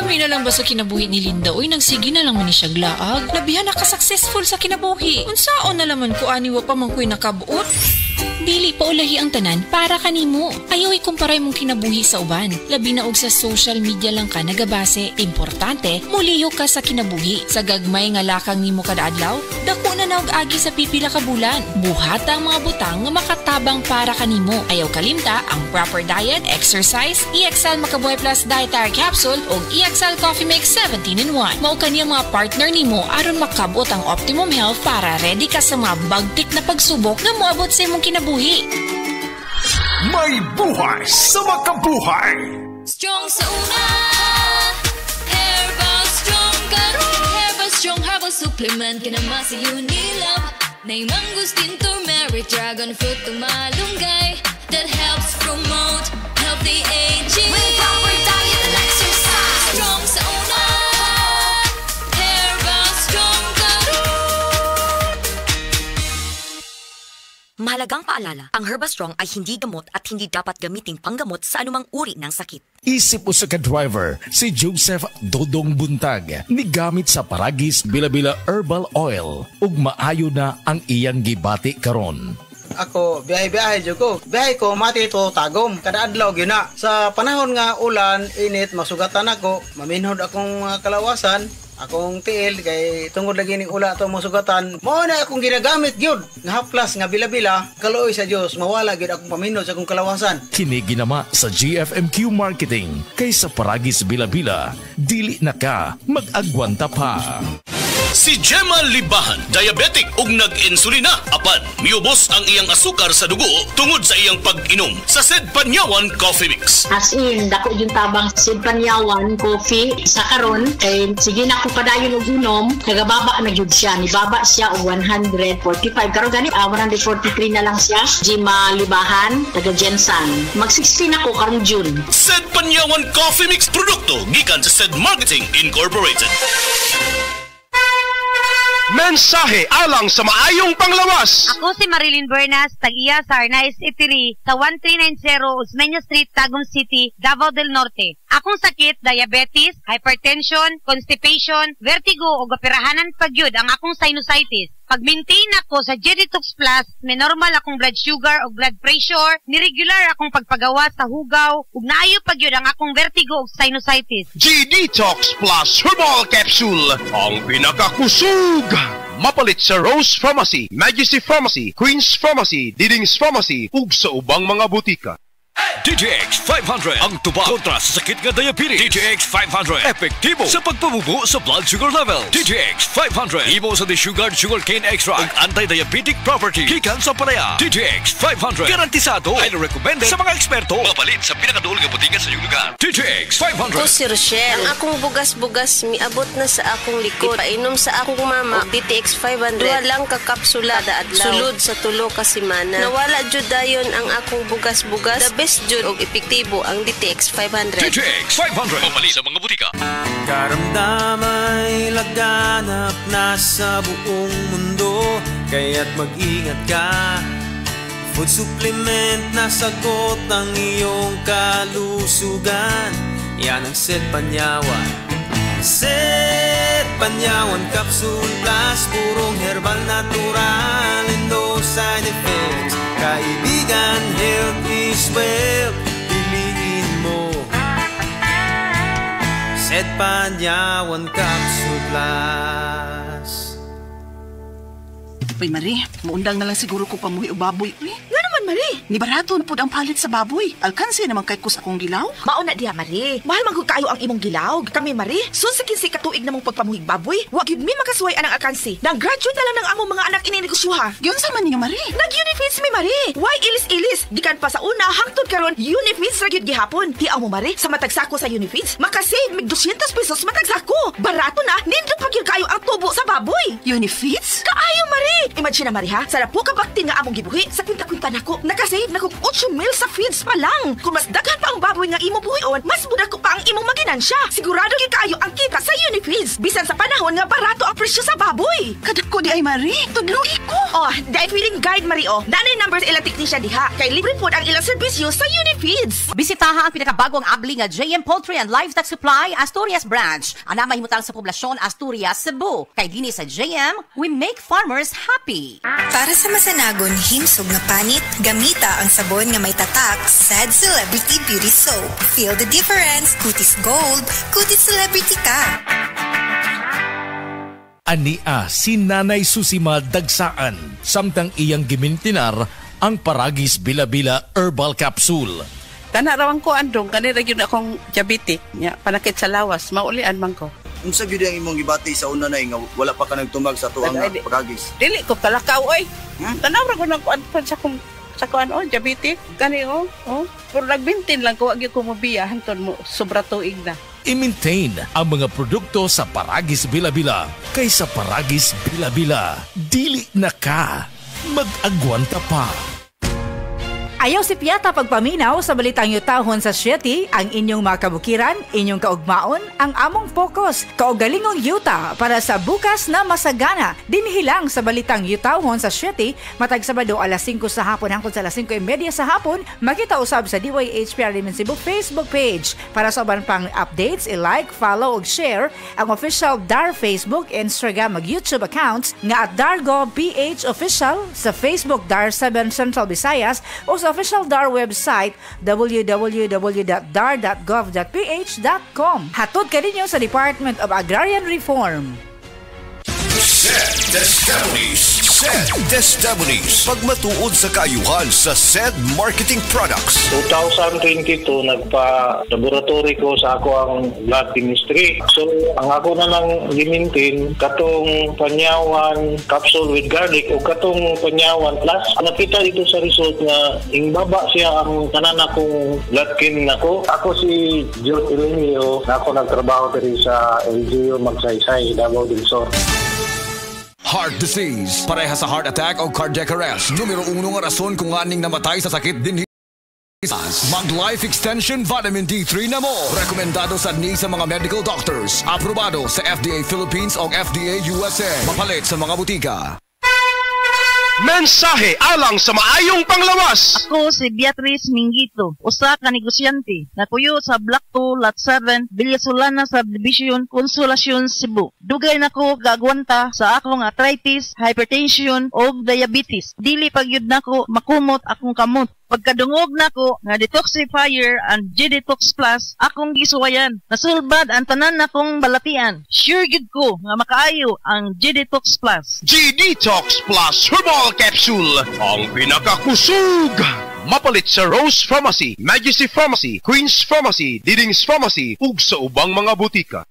May na lang ba sa kinabuhi ni Linda? Uy, nagsige na lang man ni siya glaag. Labihan na ka-successful sa kinabuhi. Unsaon na laman ko aniwa pa man ko'y nakabuot. Dili pa ulahi ang tanan para kanimo. Ayaw ikumparay mong kinabuhi sa uban. Labi na og sa social media lang ka nagabase. Importante, muliyo ka sa kinabuhi. Sa gagmay nga lakang nimo kada adlaw, dako na naog agi sa pipila ka bulan. Buhata ang mga butang nga makatabang para kanimo. Ayaw kalimta ang proper diet, exercise, EXL Makabuhay Plus Dietary Capsule ug EXL Coffee Mix 17-in-1. Mao kaniya mga partner nimo aron makabot ang optimum health para ready ka sa mga bagtik na pagsubok nga moabot sa imong kinabuhi. May buhay sa makabuhay. Strong sa una, Herbal Strong karon. Herbal Strong Herbal Supplement kinama sa Unilab. Nay mangustin, turmeric, dragon fruit, tumalunggay. That helps promote healthy aging. With proper diet and exercise. Strong sa una, Herbal Strong karon. Mahalagang paalala, ang Herbastrong ay hindi gamot at hindi dapat gamiting panggamot sa anumang uri ng sakit. Isip usa ka driver, si Joseph Dodong Buntag, nigamit sa Paragis Bila-Bila Herbal Oil ug maayo na ang iyang gibati karon. Ako, biyahe-biyahe dyan ko. Biyahe ko, mati ito tagom. Kada adlaw yun na. Sa panahon nga ulan, init, masugatan ako. Maminhod akong kalawasan. Akong tiil, kay tungod lagi ning ula ito masugatan. Mao na akong ginagamit yun. Nga haplas, nga bila-bila. Kaluoy sa Diyos, mawala yun akong paminhod sa akong kalawasan. Kini ginama sa GFMQ Marketing. Kay sa Paragis Bila-Bila, dili na ka mag-agwanta pa. Si Gemma Libahan, diabetic ug nag-insulina. Apan, miubos ang iyang asukar sa dugo tungod sa iyang pag-inom sa Sid Panyawan Coffee Mix. As in, dako yung tabang Sid Panyawan Coffee sa karon. Kay sige na ko padayon og inom, nagababa na gyud siya. Nibaba siya og 145. Karon gani 143 na lang siya. Gemma Libahan, taga Jensan. Mag-16 ako karong June. Sid Panyawan Coffee Mix produkto gikan sa Sid Marketing Incorporated. Mensahe alang sa maayong panglawas. Ako si Marilyn Bernas, tag-iya sa Arnaiz Eatery sa 1390 Osmeña Street, Tagum City, Davao del Norte. Akong sakit, diabetes, hypertension, constipation, vertigo o gapirahanan pagyud ang akong sinusitis. Pag-maintain ako sa G-Detox Plus, may normal akong blood sugar o blood pressure, niregular akong pagpagawa sa hugaw, ug naayo pagyud ang akong vertigo o sinusitis. G-Detox Plus Herbal Capsule, ang pinakakusog. Mapalit sa Rose Pharmacy, Majesty Pharmacy, Queen's Pharmacy, Diding's Pharmacy, ug sa ubang mga butika. DTX 500 ang tubag kontra sa sakit nga diabetes. DTX 500 epektibo sa pagpabubo sa blood sugar level. DTX 500 imo sa desugared sugarcane extract ug anti-diabetic property gikan sa palaya. DTX 500 garantisado, highly recommended sa mga eksperto. Mapalit sa pinakaduol nga butika sa iyong lugar. DTX 500. Ako si Rochelle. Ang akong bugas-bugas miabot na sa akong likod. Painom sa akong mama og DTX 500. Duha lang ka kapsula kada adlaw. Sulod sa tulo ka semana. Nawala jud dayon ang akong bugas-bugas. The best jud og epektibo ang DTX 500. DTX 500 mapali sa mga butika. Karamdamay laganap na sa buong mundo, kaya't mag-ingat ka. Food supplement na sagot ang iyong kalusugan. Yan ang Sid Panyawan. Sid Panyawan Capsule Plus, purong herbal natural and no side effects. Kaibigan, health is wealth. Piliin mo Sid Panyawan Capsule Plus. Uy, Marie, maundang na lang siguro ko pamuhi o baboy. Uy, nga naman, Marie. Ni barato na po ang palit sa baboy. Alkansi naman kay kus akong gilaw. Mauna diha, Marie. Mahal magod kayo ang imong gilaw. Kami, Marie, sunsakin si katuig namong pagpamuhig baboy. Wag yun mi makasuway anang alkansi. Nag-graduate na lang ng among mga anak ininegosyoha. Yun sa man niya, Marie. Nag-unifeeds mi, Marie. Why ilis-ilis? Gikan pa sa una, hangtod karon unifeeds ra gyud gihapon. Hiaw mo, Marie, sa matagsako sa unifeeds, makasave mig 200 pesos matagsako. Barato na, nindot pa gyud kayo ang tubo sa baboy. Unifeeds? Kaayo, Marie. Imagine na, Marie, ha? Sa po kabakti nga among gibuhi, sa kwinta-kwinta nako, nakasave na kong 8 mil sa feeds pa lang. Kung mas daghan pa ang baboy nga imo buhion, mas muda ko pa ang imong maginansya. Sigurado gyud kaayo ang kita sa Unifids. Bisan sa panahon nga barato ang presyo sa baboy. Kadako di ay Marie, tudloy ko. Oh, dahil feeling guide Mario. Nanay numbers ilang teknisya diha. Kay libre po ang ilang serbisyo sa Unifids. Bisitaha ang pinakabagong abli nga JM Poultry and Livestock Supply Asturias Branch. Ana mahimutang sa poblasyon Asturias, Cebu. Kay dinhi sa JM, we make farmers happy. Para sa masanagon himsog nga panit, gamita ang sabon nga may tatak Sad Celebrity Beauty Soap. Feel the difference. Kutis Gold, kutis celebrity ka. Ania si Nanay Susima Dagsaan, samtang iyang gimintinar ang Paragis Bila-Bila Herbal Capsule. Kanarawang ko andong, kanira yun akong diabetic, nya, panakit sa lawas, maulian man ko. Unsa gyud ang imong gibati sa una na nga wala pa ka nagtumag sa tuang Paragis? Dili ko kalakaw oy. Tanawra ko nang kuan sa kuan diabetic kani pero nagbintin lang ko agi ko mobiya hanton mo sobra tuig na. I-maintain ang mga produkto sa Paragis Bila-Bila kaysa Paragis Bila-Bila. Dili na ka. Mag-agwanta pa. Ayaw si Piata pagpaminaw sa balitang yutahon sa Sieti, ang inyong mga kabukiran, inyong kaugmaon, ang among focus, kaugalingong yuta para sa bukas na masagana. Dinhilang sa balitang yutahon sa Sieti, matag Sabado alas 5 sa hapon hangtod sa alas 5:30 sa hapon, makita usab sa DYHPR Limen Cebu Facebook page. Para sa uban pang updates, i-like, follow ug share ang official DAR Facebook, Instagram ug YouTube accounts nga @DarGoPH Official sa Facebook DAR 7 Central Visayas o sa official DAR website www.dar.gov.ph.com. Hatod ka ninyo sa Department of Agrarian Reform. SED Testimonies. Pagmatuod sa kaayuhan sa SED Marketing Products. 2022, nagpa-laboratory ko sa ako ang blood chemistry. So, ang ako na lang limintin, katong panyawan capsule with garlic o katong panyawan plus. Nakita dito sa result na ingbaba siya ang tanan akong blood chem nako. Ako si John Elenio, na ako nagtrabaho diri sa LGU Magsaysay, Davao del Sur. Heart disease, pareha sa heart attack o cardiac arrest. Numero 1 nga rason kung aning namatay sa sakit din. Mag Life Extension Vitamin D3 na mo. Rekomendado sa mga medical doctors. Aprobado sa FDA Philippines o FDA USA. Mapalit sa mga butika. Mensahe alang sa maayong panglawas. Ako si Beatrice Mingito, usa ka negosyante, napuyo sa Block 2, Lot 7, Villasolana Subdivision, Consolacion, Cebu. Dugay nako gagwanta sa akong arthritis, hypertension o diabetes. Dili pagyud nako makumot akong kamot. Pagkadungog nako nga detoxifier and G-Detox Plus akong gisuwayan. Nasulbad ang tanan nakong balatian. Sure gid ko nga makaayo ang G-Detox Plus. G-Detox Plus Herbal Capsule, ang pinakakusog. Mapalit sa Rose Pharmacy, Majesty Pharmacy, Queen's Pharmacy, Diding's Pharmacy ug sa ubang mga butika.